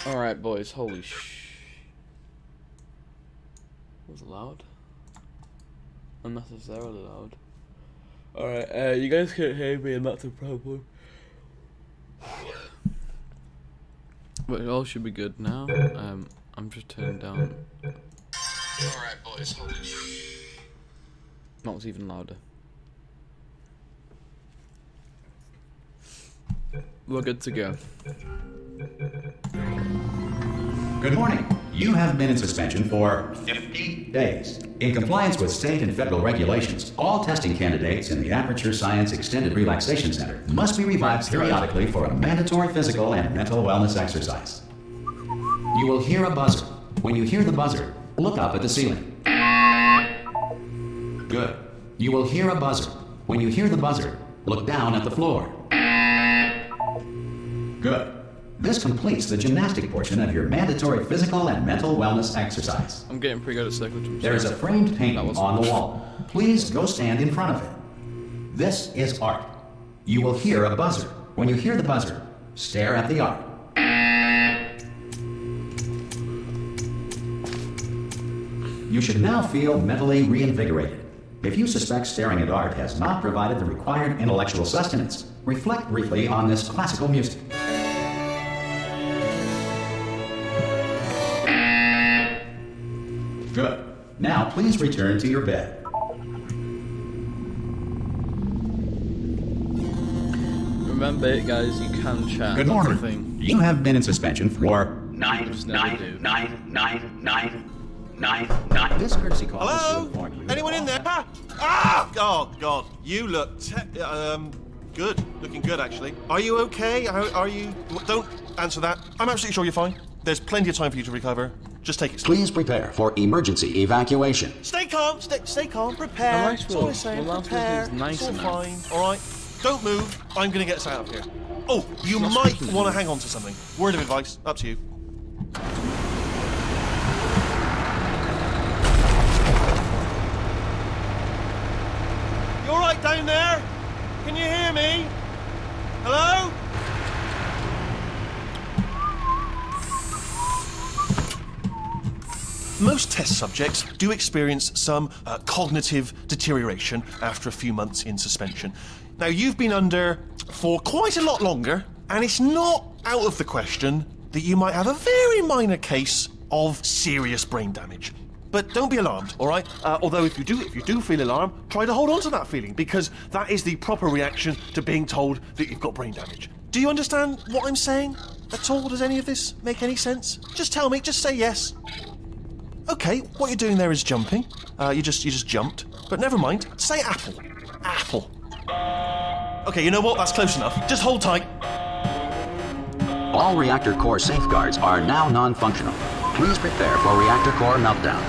Alright, boys, holy was it loud? Unnecessarily loud. Alright, you guys can't hear me and that's a problem. But it all should be good now. I'm just turning down. Alright, boys, holy Not even louder. We're good to go. Good morning. You have been in suspension for 50 days. In compliance with state and federal regulations, all testing candidates in the Aperture Science Extended Relaxation Center must be revived periodically for a mandatory physical and mental wellness exercise. You will hear a buzzer. When you hear the buzzer, look up at the ceiling. Good. You will hear a buzzer. When you hear the buzzer, look down at the floor. Good. This completes the gymnastic portion of your mandatory physical and mental wellness exercise. I'm getting pretty good at circle jumps. There is a framed painting on the wall. Please go stand in front of it. This is art. You will hear a buzzer. When you hear the buzzer, stare at the art. You should now feel mentally reinvigorated. If you suspect staring at art has not provided the required intellectual sustenance, reflect briefly on this classical music. Good. Now please return to your bed. Remember, guys, you can chat. Good morning. You have been in suspension for 9. This courtesy call is to inform you. Anyone in there? Ah! Oh God, you look good. Looking good, actually. Are you okay? Are you? Don't answer that. I'm absolutely sure you're fine. There's plenty of time for you to recover. Just take it slow. Please prepare for emergency evacuation. Stay calm. Stay calm. Prepare. That's all I'm saying. Prepare. Nice it's all fine. All right. Don't move. I'm gonna get us out of here. Oh, you might want to hang on to something. Word of advice. Up to you. You all right down there? Can you hear me? Hello? Most test subjects do experience some cognitive deterioration after a few months in suspension. Now, you've been under for quite a lot longer, and it's not out of the question that you might have a very minor case of serious brain damage. But don't be alarmed, all right? Although if you do feel alarmed, try to hold on to that feeling, because that is the proper reaction to being told that you've got brain damage. Do you understand what I'm saying at all? Does any of this make any sense? Just tell me, just say yes. Okay, what you're doing there is jumping. You just jumped. But never mind, say apple. Apple. Okay, you know what? That's close enough. Just hold tight. All reactor core safeguards are now non-functional. Please prepare for reactor core meltdown.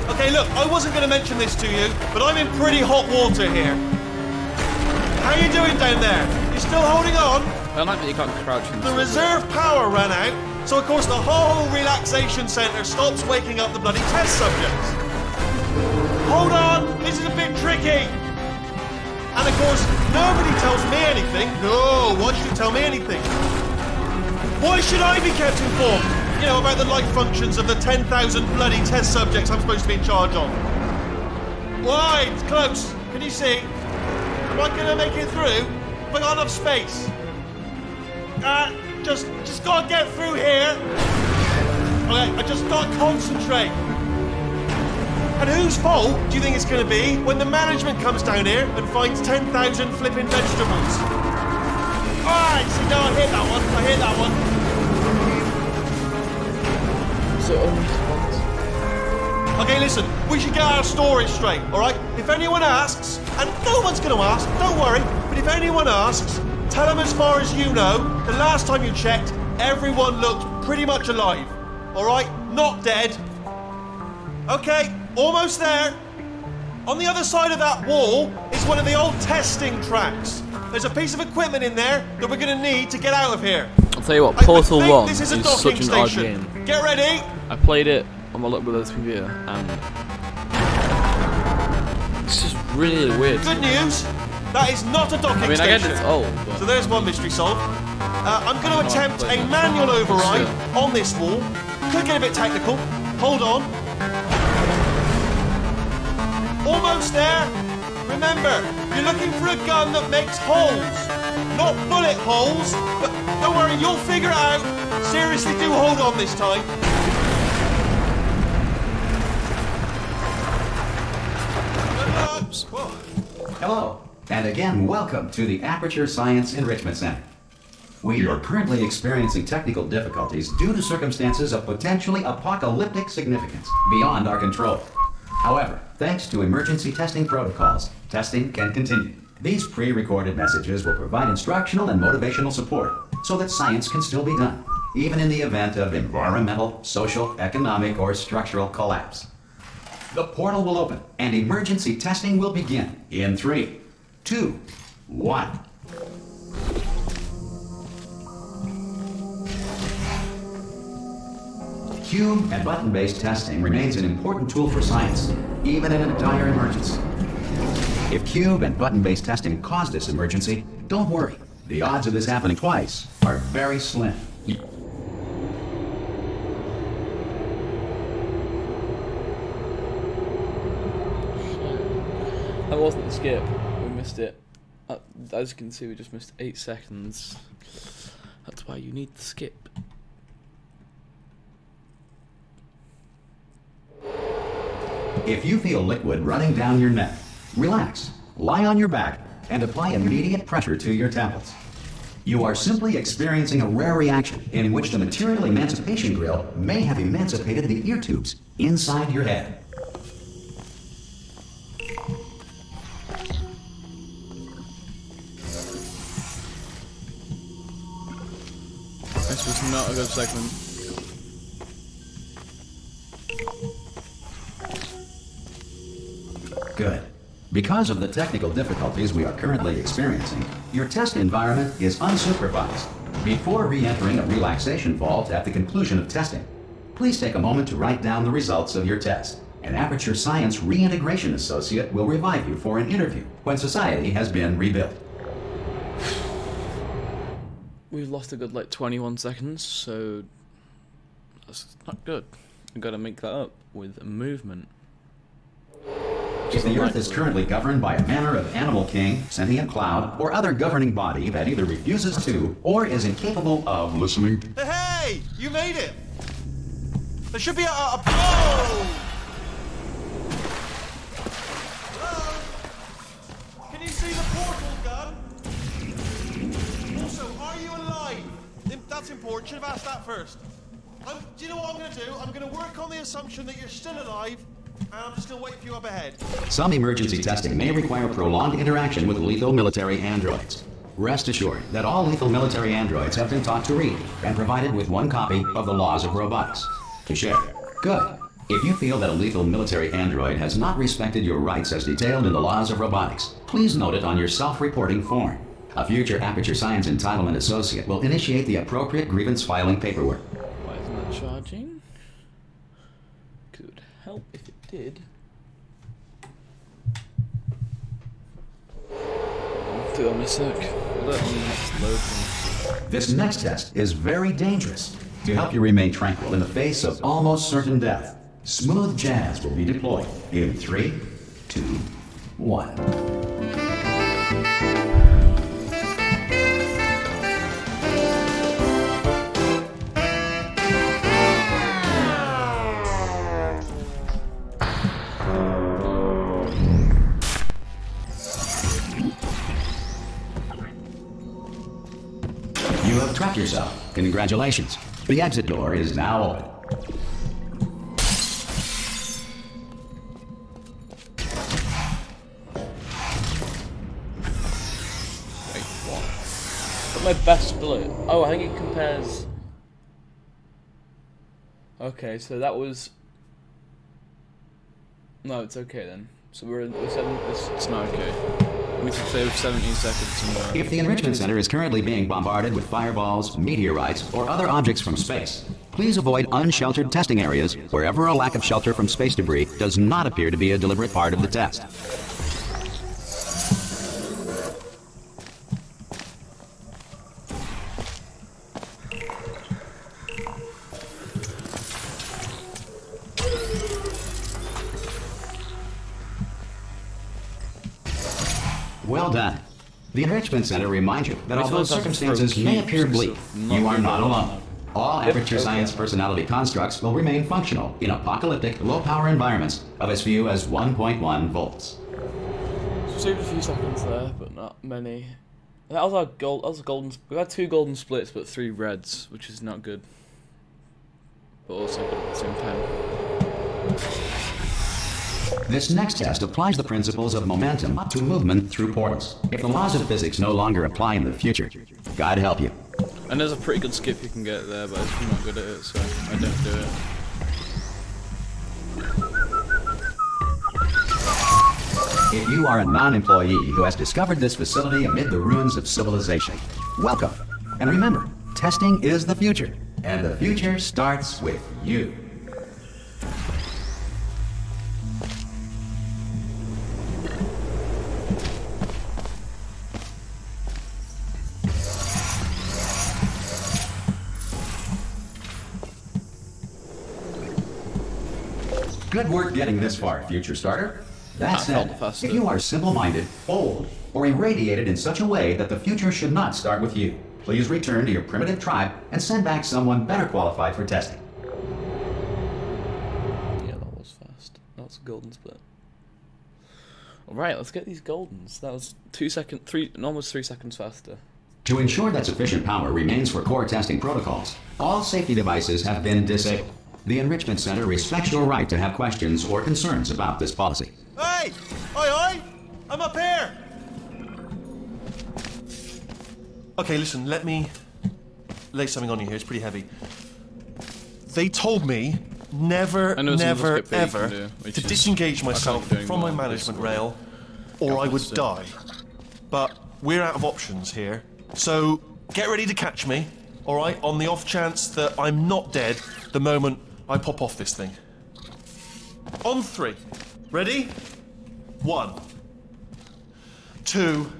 Okay, look, I wasn't going to mention this to you, but I'm in pretty hot water here. How you doing down there? You still holding on? I like that you can't crouch in the reserve power ran out, so of course the whole relaxation centre stops waking up the bloody test subjects. Hold on, this is a bit tricky. And of course, nobody tells me anything. No, why should you tell me anything? Why should I be kept informed? You know, about the life functions of the 10,000 bloody test subjects I'm supposed to be in charge of. Why? It's close. Can you see? Am I going to make it through? Have I got enough space? Just gotta get through here. Okay, I just gotta concentrate. And whose fault do you think it's going to be when the management comes down here and finds 10,000 flipping vegetables? Alright, see, no, I hit that one. So only once. Okay, listen, we should get our stories straight, alright? If anyone asks, and no one's going to ask, don't worry, but if anyone asks, tell them as far as you know, the last time you checked, everyone looked pretty much alive. Alright? Not dead. Okay, almost there. On the other side of that wall is one of the old testing tracks. There's a piece of equipment in there that we're going to need to get out of here. I'll tell you what, Portal 1 this is is a docking such an odd station. game. Get ready. I played it on my little brother's computer, and it's just really weird. Good news, that is not a docking I station. get it's old, but So there's one mystery solved. I'm going to attempt a manual override on this wall. Could get a bit technical. Hold on. Almost there. Remember, you're looking for a gun that makes holes. Not bullet holes, but don't worry, you'll figure it out. Seriously, do hold on this time. Good luck. Hello, and again, welcome to the Aperture Science Enrichment Center. We are currently experiencing technical difficulties due to circumstances of potentially apocalyptic significance beyond our control. However, thanks to emergency testing protocols, testing can continue. These pre-recorded messages will provide instructional and motivational support so that science can still be done, even in the event of environmental, social, economic, or structural collapse. The portal will open, and emergency testing will begin in 3, 2, 1. Cube and button-based testing remains an important tool for science, even in a dire emergency. If cube and button-based testing caused this emergency, don't worry. The odds of this happening twice are very slim. that wasn't the skip. We missed it. As you can see, we just missed 8 seconds. That's why you need the skip. If you feel liquid running down your neck, relax, lie on your back, and apply immediate pressure to your temples. You are simply experiencing a rare reaction in which the material emancipation grill may have emancipated the ear tubes inside your head. This was not a good segment. Good. Because of the technical difficulties we are currently experiencing, your test environment is unsupervised. Before re-entering a relaxation vault at the conclusion of testing, please take a moment to write down the results of your test. An Aperture Science Reintegration Associate will revive you for an interview when society has been rebuilt. We've lost a good like 21 seconds, so that's not good. We've got to make that up with movement. If the Earth is currently governed by a manner of animal king, sentient cloud, or other governing body that either refuses to or is incapable of listening. Hey, you made it. There should be a Hello? Can you see the portal gun? Also, are you alive? That's important. Should have asked that first. Do you know what I'm going to do? I'm going to work on the assumption that you're still alive. I'm just going to wait for you up ahead. Some emergency testing may require prolonged interaction with lethal military androids. Rest assured that all lethal military androids have been taught to read and provided with one copy of the laws of robotics to share. Good. If you feel that a lethal military android has not respected your rights as detailed in the laws of robotics, please note it on your self-reporting form. A future Aperture Science Entitlement Associate will initiate the appropriate grievance filing paperwork. Why isn't that charging? Could help if it did. I'll do it on a sec. Let me just load them. This next test is very dangerous. To help you remain tranquil in the face of almost certain death, smooth jazz will be deployed in 3, 2, 1. You have trapped yourself. Congratulations. The exit door is now open. Wait, what? But my best split. Oh, I think it compares. Okay, so that was. No, it's okay then. So we're 7. It's not okay. We can save 17 seconds. If the Enrichment Center is currently being bombarded with fireballs, meteorites, or other objects from space, please avoid unsheltered testing areas wherever a lack of shelter from space debris does not appear to be a deliberate part of the test. Well done. The Enrichment Center reminds you that although circumstances may appear bleak, you are not alone. All Aperture Science personality constructs will remain functional in apocalyptic, low-power environments of as few as 1.1 volts. Saved a few seconds there, but not many. That was our gold. That was a golden. We had 2 golden splits, but 3 reds, which is not good, but also good at the same time. This next test applies the principles of momentum to movement through portals. If the laws of physics no longer apply in the future, God help you. And there's a pretty good skip you can get there, but I'm not good at it, so I don't do it. If you are a non-employee who has discovered this facility amid the ruins of civilization, welcome. And remember, testing is the future, and the future starts with you. Good work getting this far, future starter. That said, if you are simple-minded, bold, or irradiated in such a way that the future should not start with you, please return to your primitive tribe and send back someone better qualified for testing. Yeah, that was fast. That was a golden split. Alright, let's get these goldens. That was almost 3 seconds faster. To ensure that sufficient power remains for core testing protocols, all safety devices have been disabled. The Enrichment Center respects your right to have questions or concerns about this policy. Hey! Oi, oi! I'm up here! Okay, listen, let me lay something on you here. It's pretty heavy. They told me never, ever to disengage myself from my management rail, or I would die. But we're out of options here, so get ready to catch me, all right, on the off chance that I'm not dead the moment I pop off this thing. On 3. Ready? 1, 2,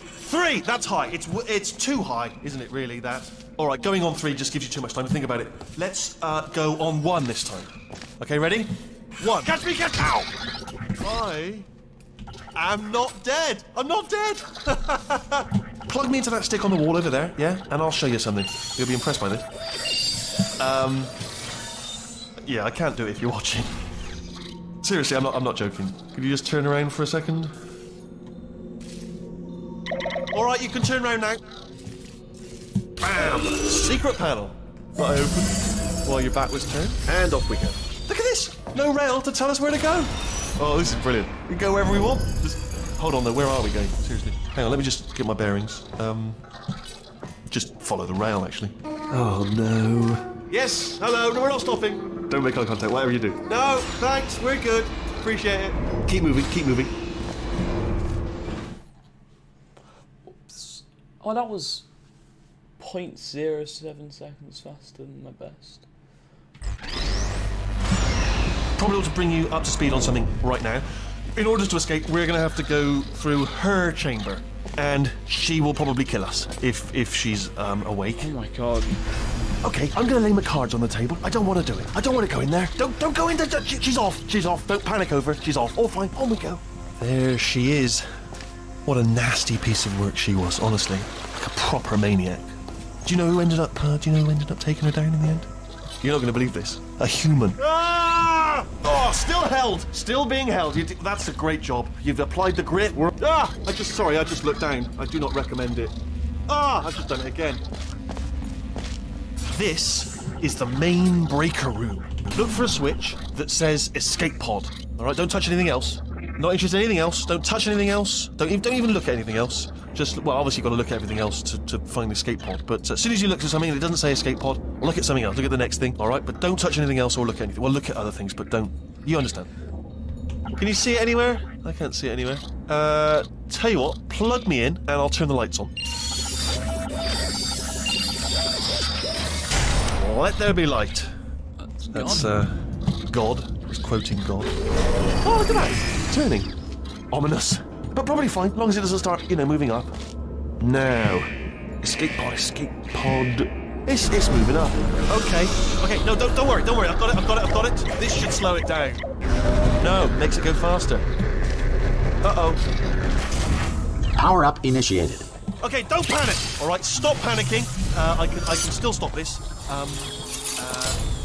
3. That's high. It's too high, isn't it? Really? That. All right. Going on 3 just gives you too much time to think about it. Let's go on 1 this time. Okay. Ready? 1. Catch me! Catch! Ow! I am not dead. I'm not dead. Plug me into that stick on the wall over there, yeah, and I'll show you something. You'll be impressed by this. Yeah, I can't do it if you're watching. Seriously, I'm not joking. Could you just turn around for a second? All right, you can turn around now. Bam! Secret panel. Not open while your back was turned, and off we go. Look at this! No rail to tell us where to go. Oh, this is brilliant. We can go wherever we want. Just hold on though. Where are we going? Seriously. Hang on. Let me just get my bearings. Just follow the rail, actually. Oh no. Yes. Hello. No, we're not stopping. Don't make eye contact, whatever you do. No, thanks, we're good. Appreciate it. Keep moving, keep moving. Oops. Oh, that was 0.07 seconds faster than my best. Probably ought to bring you up to speed on something right now. In order to escape, we're going to have to go through her chamber. And she will probably kill us if she's awake. Oh my god. Okay, I'm gonna lay my cards on the table. I don't want to do it. I don't want to go in there. Don't go in there. She's off. She's off. Don't panic over. She's off. All fine. On we go. There she is. What a nasty piece of work she was. Honestly, like a proper maniac. Do you know who ended up taking her down in the end? You're not gonna believe this. A human. Ah! Oh, still held. Still being held. That's a great job. You've applied the grit. I just looked down. I do not recommend it. Ah, I've just done it again. This is the main breaker room. Look for a switch that says escape pod. All right, don't touch anything else. Not interested in anything else. Don't touch anything else. Don't even look at anything else. Just, well, obviously you've got to look at everything else to find the escape pod. But as soon as you look at something and it doesn't say escape pod, look at something else. Look at the next thing, all right? But don't touch anything else or look at anything. Well, look at other things, but don't. You understand? Can you see it anywhere? I can't see it anywhere. Tell you what, plug me in and I'll turn the lights on. Let there be light. That's God. He's quoting God. Oh, look at that. It's turning. Ominous. But probably fine, as long as it doesn't start, moving up. Now. Escape pod, escape pod. It's moving up. Okay. Okay, no, don't worry. I've got it. This should slow it down. No, makes it go faster. Uh-oh. Power up initiated. Okay, don't panic. All right, stop panicking. I can still stop this.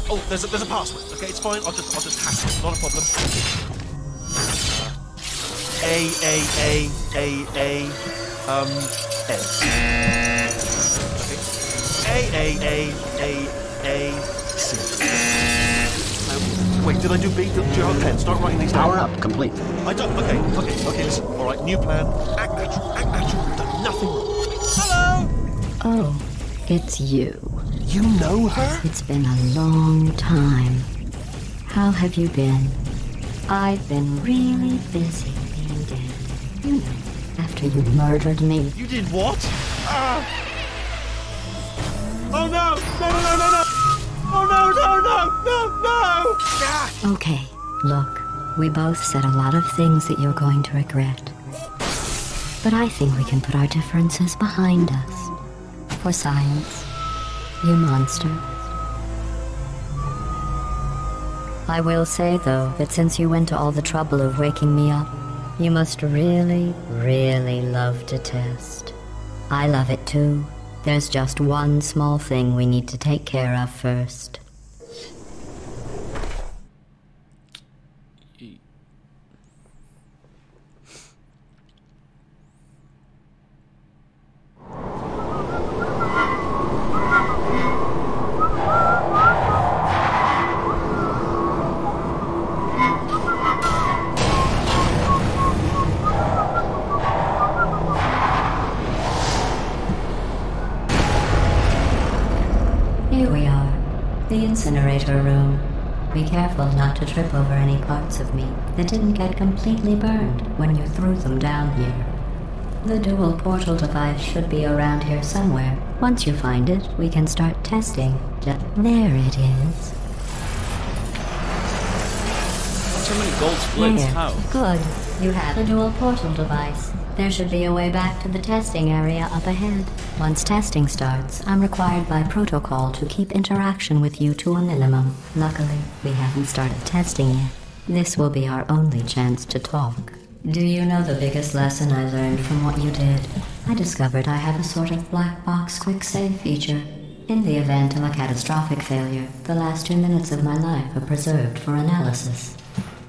Oh, there's a password. Okay, it's fine. I'll just hack it. Not a problem. S. Okay. C. Wait, did I do B? Do you have a pen? Start writing these down. Power up complete. I don't. Okay. Listen. All right, new plan. Act natural. We've done nothing wrong. Hello. Oh, it's you. You know her? It's been a long time. How have you been? I've been really busy being dead. You know, after you murdered me. You did what? Oh no! No! Oh no! Ah! Okay, look, we both said a lot of things that you're going to regret. But I think we can put our differences behind us. For science. You monster. I will say, though, that since you went to all the trouble of waking me up, you must really, really love to test. I love it too. There's just one small thing we need to take care of first. Here we are, the incinerator room. Be careful not to trip over any parts of me that didn't get completely burned when you threw them down here. The dual portal device should be around here somewhere. Once you find it, we can start testing. There it is. So many gold splits, There. how? Good. You have the dual portal device. There should be a way back to the testing area up ahead. Once testing starts, I'm required by protocol to keep interaction with you to a minimum. Luckily, we haven't started testing yet. This will be our only chance to talk. Do you know the biggest lesson I learned from what you did? I discovered I have a sort of black box quick save feature. In the event of a catastrophic failure, the last 2 minutes of my life are preserved for analysis.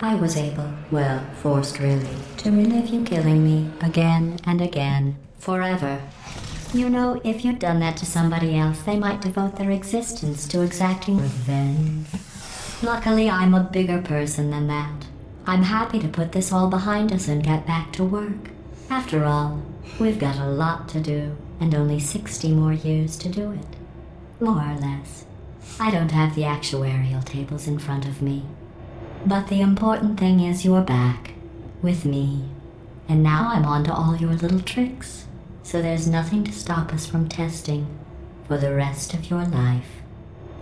I was able, well, forced really, to relive you killing me again and again, forever. You know, if you'd done that to somebody else, they might devote their existence to exacting revenge. Luckily, I'm a bigger person than that. I'm happy to put this all behind us and get back to work. After all, we've got a lot to do, and only 60 more years to do it. More or less. I don't have the actuarial tables in front of me. But the important thing is you're back, with me. And now I'm on to all your little tricks. So there's nothing to stop us from testing for the rest of your life.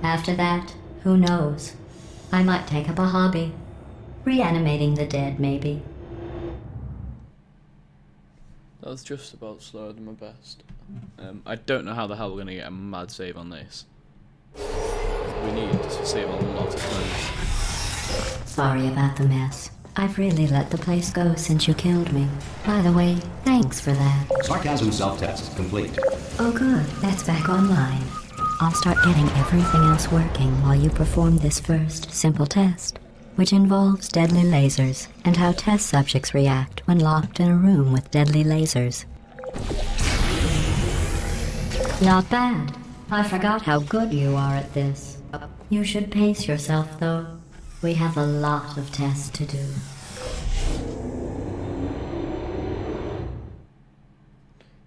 After that, who knows? I might take up a hobby. Reanimating the dead, maybe. That was just about slower than my best. I don't know how the hell we're going to get a mad save on this. We need to save a lot of time. Sorry about the mess. I've really let the place go since you killed me. By the way, thanks for that. Sarcasm self-test complete. Oh good, that's back online. I'll start getting everything else working while you perform this first, simple test, which involves deadly lasers and how test subjects react when locked in a room with deadly lasers. Not bad. I forgot how good you are at this. You should pace yourself, though. We have a lot of tests to do.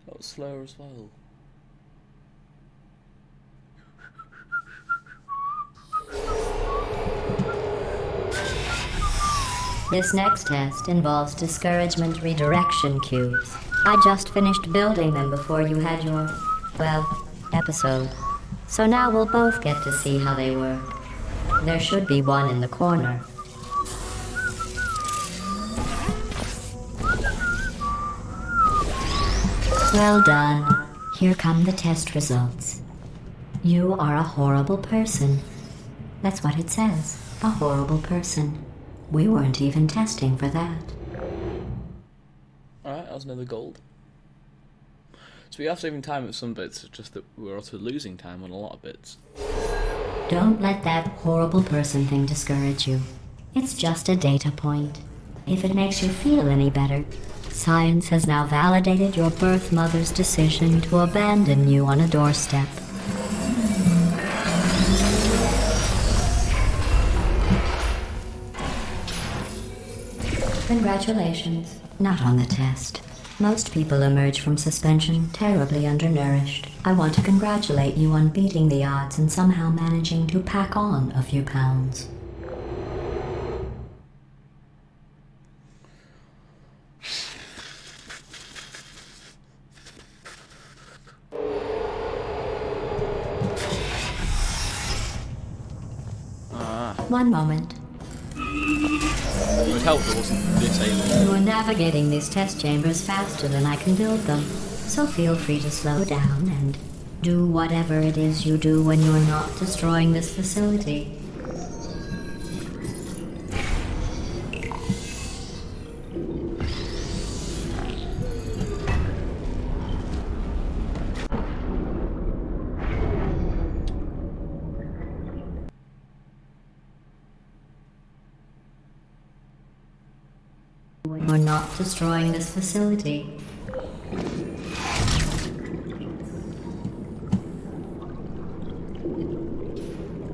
That was slower as well. This next test involves discouragement redirection cubes. I just finished building them before you had your, well, episode. So now we'll both get to see how they work. There should be one in the corner. Well done. Here come the test results. You are a horrible person. That's what it says. A horrible person. We weren't even testing for that. Alright, that was another gold. So we are saving time at some bits, it's just that we're also losing time on a lot of bits. Don't let that horrible person thing discourage you. It's just a data point. If it makes you feel any better, science has now validated your birth mother's decision to abandon you on a doorstep. Congratulations. Not on the test. Most people emerge from suspension terribly undernourished. I want to congratulate you on beating the odds and somehow managing to pack on a few pounds. One moment. It would help if it wasn't this alien. You are navigating these test chambers faster than I can build them, so feel free to slow down and do whatever it is you do when you're not destroying this facility. We're not destroying this facility.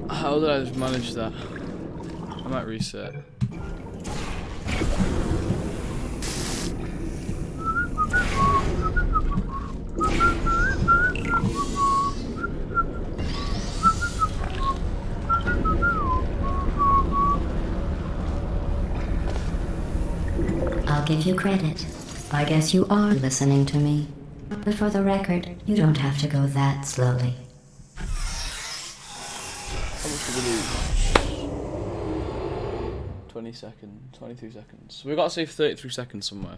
How did I manage that? I might reset. I'll give you credit. I guess you are listening to me. But for the record, you don't have to go that slowly. How much did we lose? 20 seconds, 22 seconds. So we've got to save 33 seconds somewhere.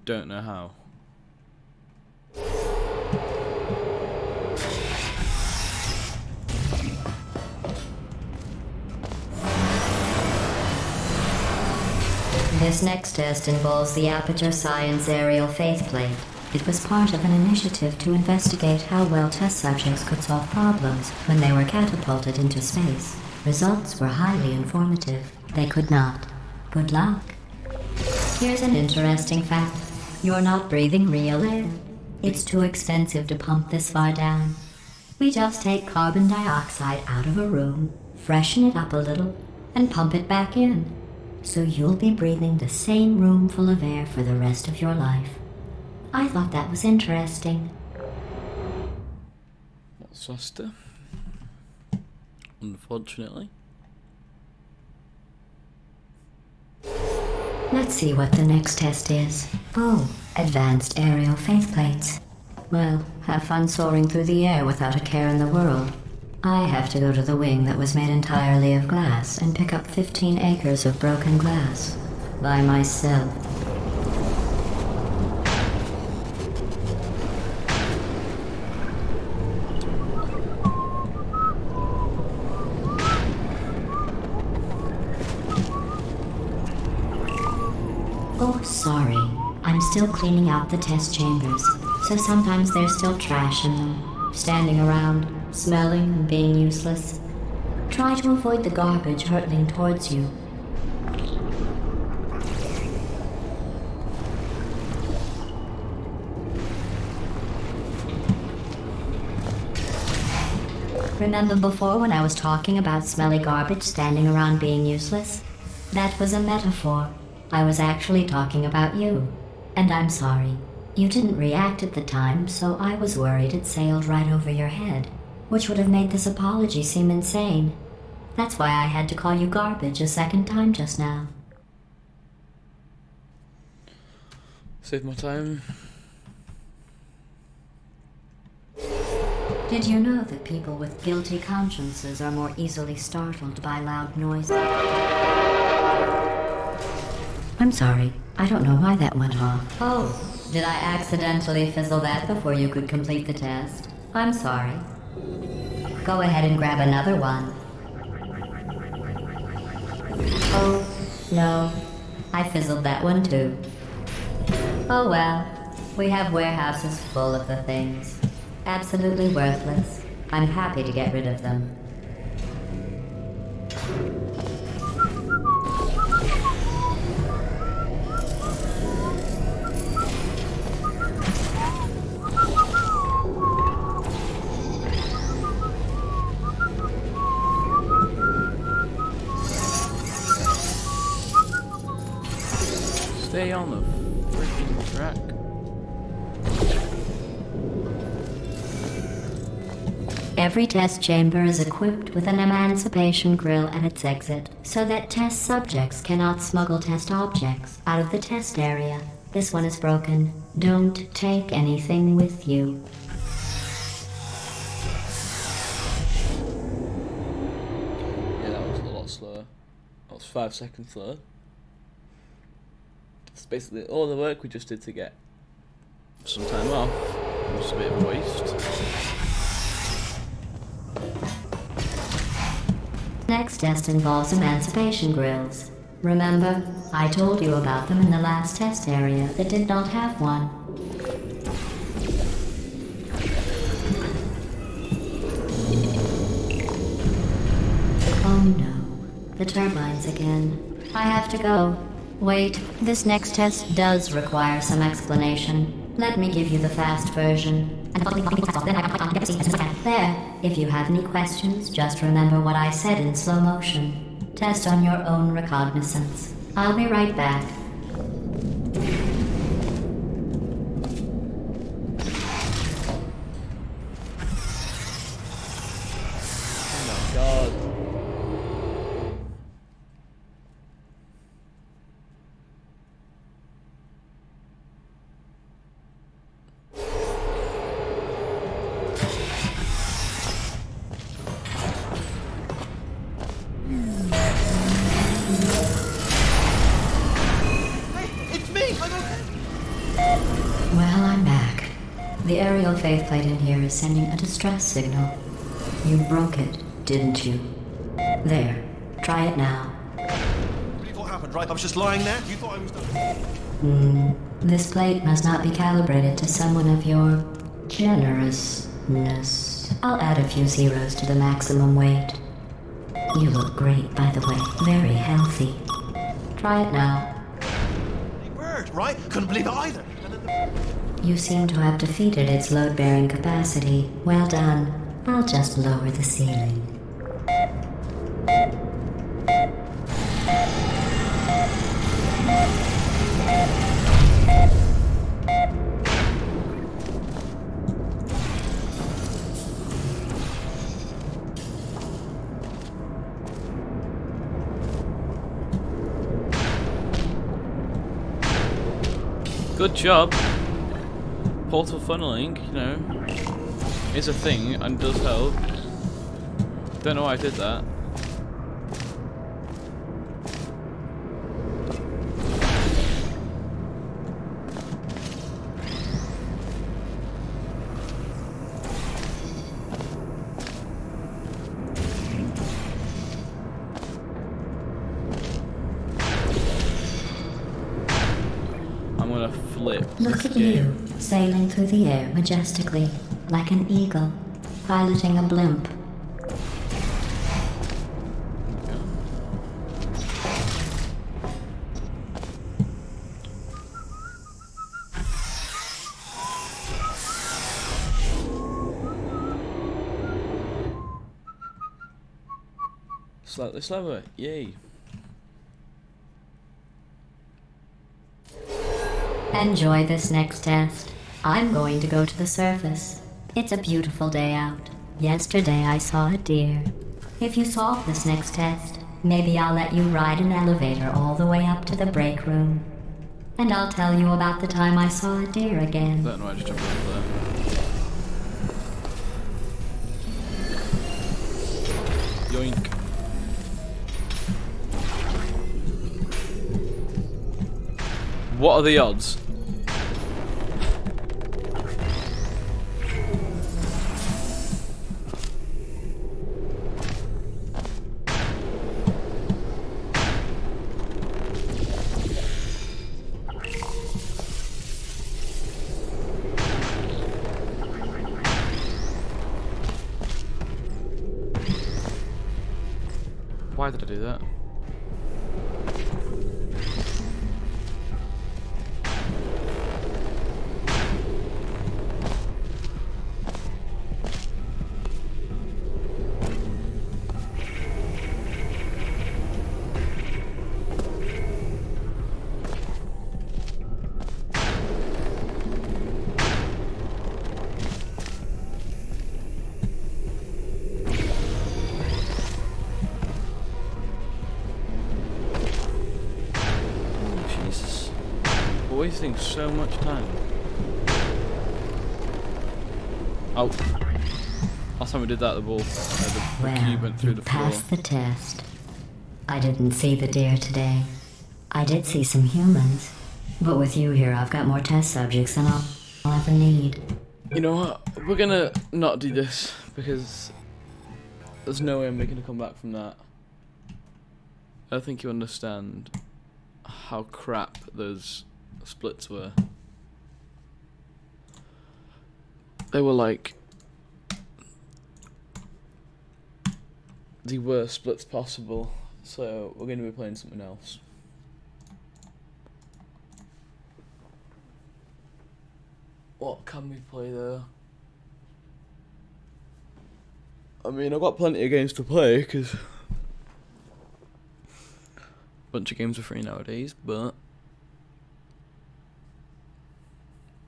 Don't know how. This next test involves the Aperture Science Aerial Faceplate. It was part of an initiative to investigate how well test subjects could solve problems when they were catapulted into space. Results were highly informative. They could not. Good luck. Here's an interesting fact. You're not breathing real air. It's too expensive to pump this far down. We just take carbon dioxide out of a room, freshen it up a little, and pump it back in. So you'll be breathing the same room full of air for the rest of your life. I thought that was interesting. That's faster. Unfortunately. Let's see what the next test is. Oh, advanced aerial faceplates. Well, have fun soaring through the air without a care in the world. I have to go to the wing that was made entirely of glass and pick up 15 acres of broken glass. By myself. Oh, sorry. I'm still cleaning out the test chambers, so sometimes there's still trash in them, standing around, smelling and being useless. Try to avoid the garbage hurtling towards you. Remember before when I was talking about smelly garbage standing around being useless? That was a metaphor. I was actually talking about you. And I'm sorry. You didn't react at the time, so I was worried it sailed right over your head, which would have made this apology seem insane. That's why I had to call you garbage a second time just now. Save my time. Did you know that people with guilty consciences are more easily startled by loud noises? I'm sorry. I don't know why that went off. Oh, did I accidentally fizzle that before you could complete the test? I'm sorry. Go ahead and grab another one. Oh, no. I fizzled that one too. Oh well. We have warehouses full of the things. Absolutely worthless. I'm happy to get rid of them. Stay on the freaking track. Every test chamber is equipped with an emancipation grill at its exit, so that test subjects cannot smuggle test objects out of the test area. This one is broken. Don't take anything with you. Yeah, that was a lot slower. That was 5 seconds slower. It's basically all the work we just did to get some time off. It was a bit of a waste. Next test involves emancipation grills. Remember, I told you about them in the last test area that did not have one. Oh no, the turbines again. I have to go. Wait, this next test does require some explanation. Let me give you the fast version. There, if you have any questions, just remember what I said in slow motion. Test on your own recognizance. I'll be right back. Oh my god. Well, I'm back. The aerial faceplate in here is sending a distress signal. You broke it, didn't you? There. Try it now. Really what happened, right? I was just lying there. You thought I was done. This plate must not be calibrated to someone of your generousness. I'll add a few zeros to the maximum weight. You look great, by the way. Very healthy. Try it now. Bird, right? Couldn't believe it either. You seem to have defeated its load-bearing capacity. Well done. I'll just lower the ceiling. Good job. Portal funneling, you know, is a thing and does help. Don't know why I did that. I'm gonna flip. Look at you, sailing through the air majestically, like an eagle, piloting a blimp. Slightly slower, yay. Enjoy this next test. I'm going to go to the surface. It's a beautiful day out. Yesterday I saw a deer. If you solve this next test, maybe I'll let you ride an elevator all the way up to the break room. And I'll tell you about the time I saw a deer again. I don't know, I just jumped over there. Yoink. What are the odds? Why did I do that? We're wasting so much time. Oh. Last time we did that, the ball, the cube went through the floor. Passed the test. I didn't see the deer today. I did see some humans. But with you here, I've got more test subjects than I'll ever need. You know what? We're gonna not do this, because there's no way I'm making a comeback from that. I don't think you understand how crap those splits were. They were like the worst splits possible, so we're going to be playing something else. What can we play there? I mean, I've got plenty of games to play, because a bunch of games are free nowadays, but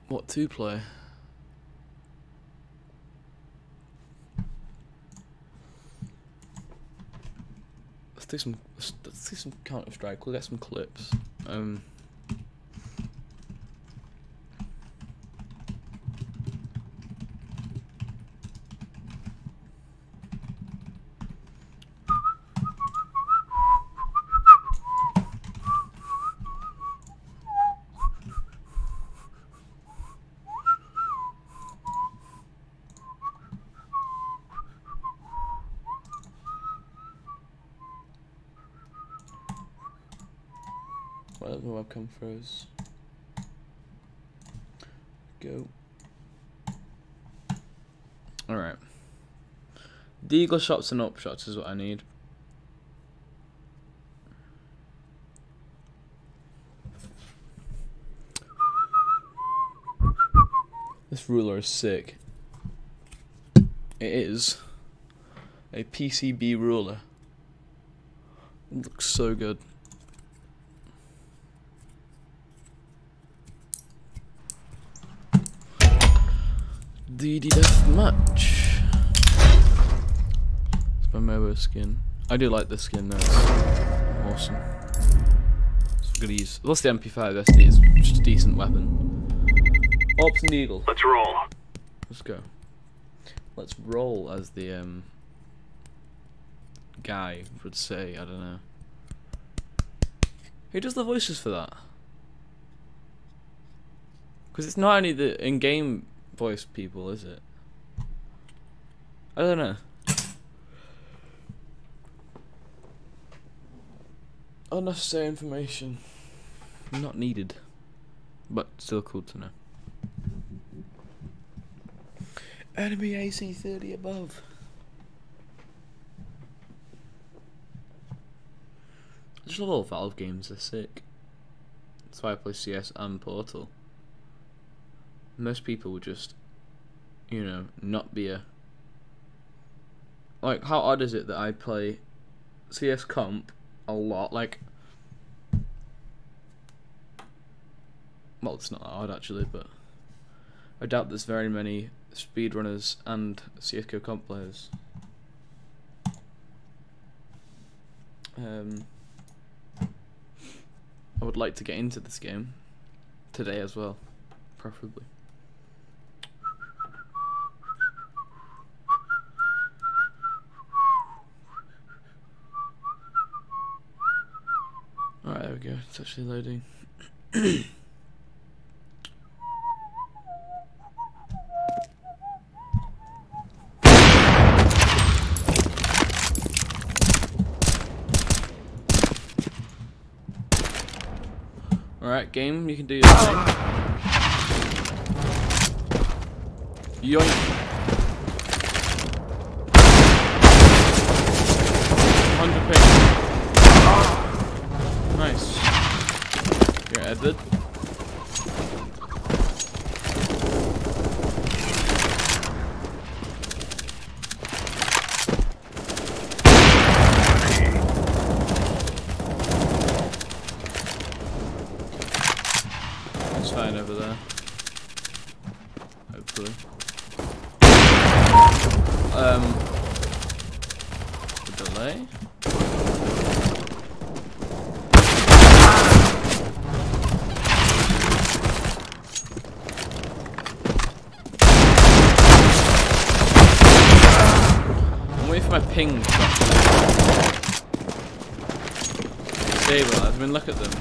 what to play? Let's do some Counter-Strike. We'll get some clips. Why does my webcam froze? Go. Alright. Deagle shots and upshots is what I need. This ruler is sick. It is a PCB ruler. It looks so good. DD Deathmatch. It's my MOBA skin. I do like this skin though. It's awesome. It's good to use. Plus the MP5 SD is just a decent weapon. Ops and Eagle. Let's roll. Let's go. Let's roll, as the guy would say. I don't know. Who does the voices for that? Because it's not only the in-game voice people, is it? I don't know. Unnecessary information. Not needed. But still cool to know. Enemy AC 30 above. I just love all Valve games, they're sick. That's why I play CS and Portal. Most people would just, you know, not be a... Like, how odd is it that I play CS comp a lot. Like, well, it's not that hard actually, but I doubt there's very many speedrunners and CS:GO comp players. I would like to get into this game today as well, preferably. Alright, there we go, it's actually loading. Alright, game, you can do your thing. Yoink! 100 ping. Nice. You're edited. It's fine over there. Hopefully. The delay. I'm waiting for my ping to stabilize. I mean, look at them.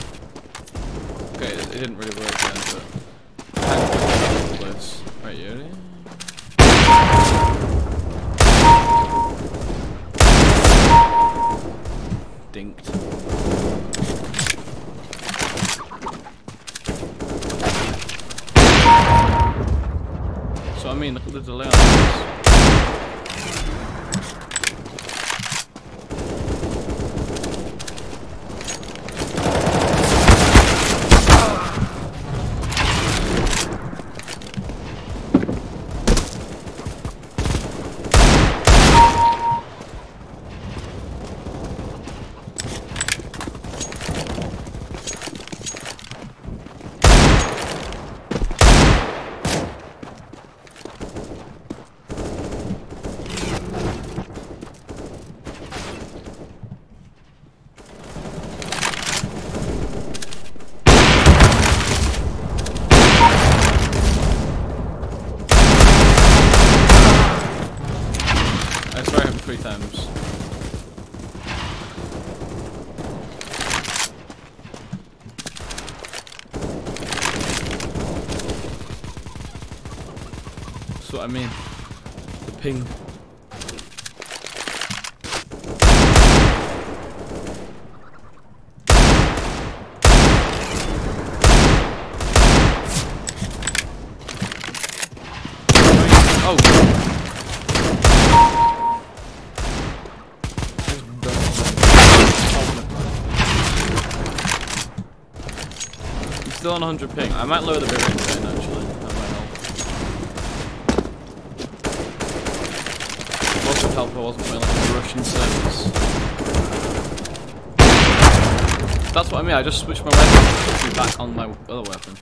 Okay, it didn't really work then, but I had to get close. Right, you ready? Dinked. So I mean, look at the delay on this. I swear I hit him 3 times. That's what I mean. The ping. Oh! Still on 100 ping. I might lower the bit rate then, actually. That might help. Also help if I wasn't playing like a Russian service. That's what I mean, I just switched my weapon to be back on my other weapon.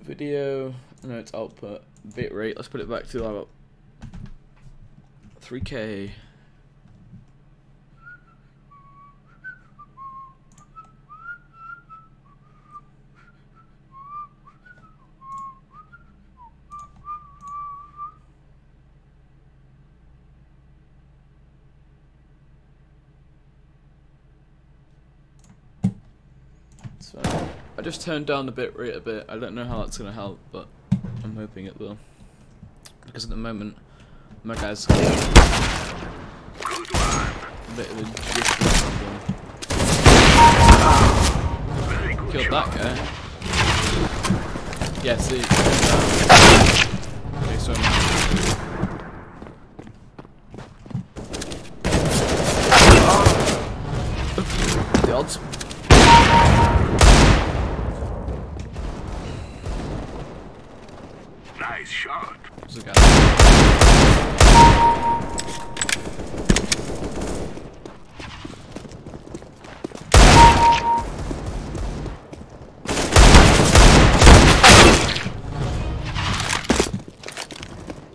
Video, no, it's output. Bit rate, let's put it back to about 3K. So I just turned down the bit rate a bit. I don't know how that's gonna help, but I'm hoping it will. Because at the moment my guy's got a bit of a drifting problem. Killed that guy. Yeah, see. Okay, so the odds.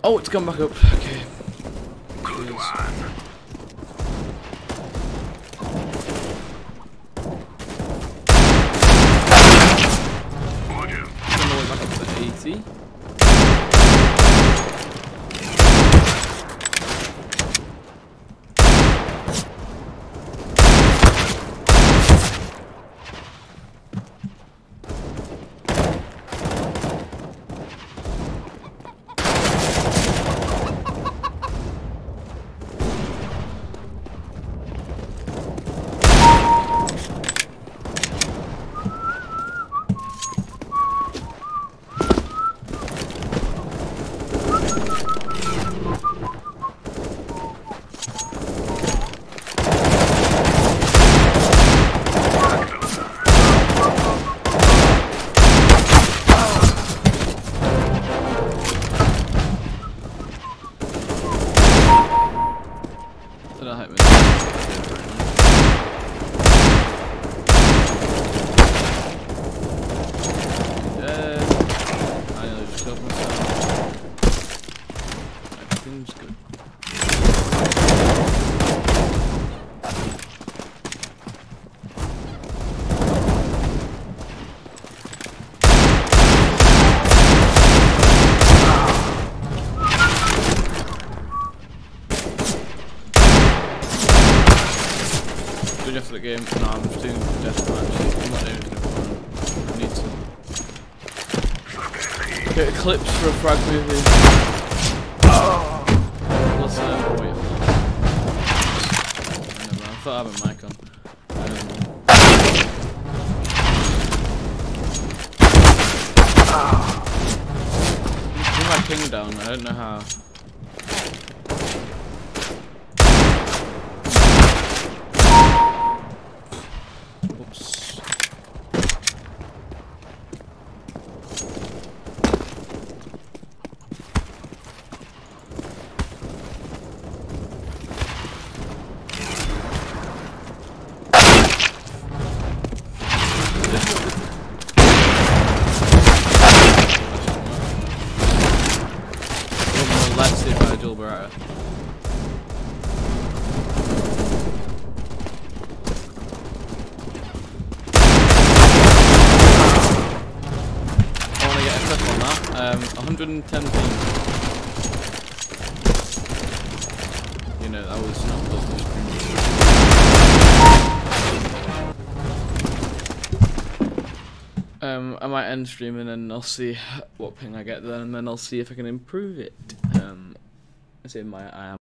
Oh, it's gone back up. Okay. Back up to 80. Death for the game. No, I'm just doing deathmatch. I'm not doing anything. I need to get clips for a frag movie. Plus, wait. I thought I had a mic on. Put my ping down. I don't know how. Let's see if I dual barretta. I want to get a clip on that. 110 ping. You know, that was not close to stream. I might end stream and then I'll see what ping I get then, and then I'll see if I can improve it. It's in my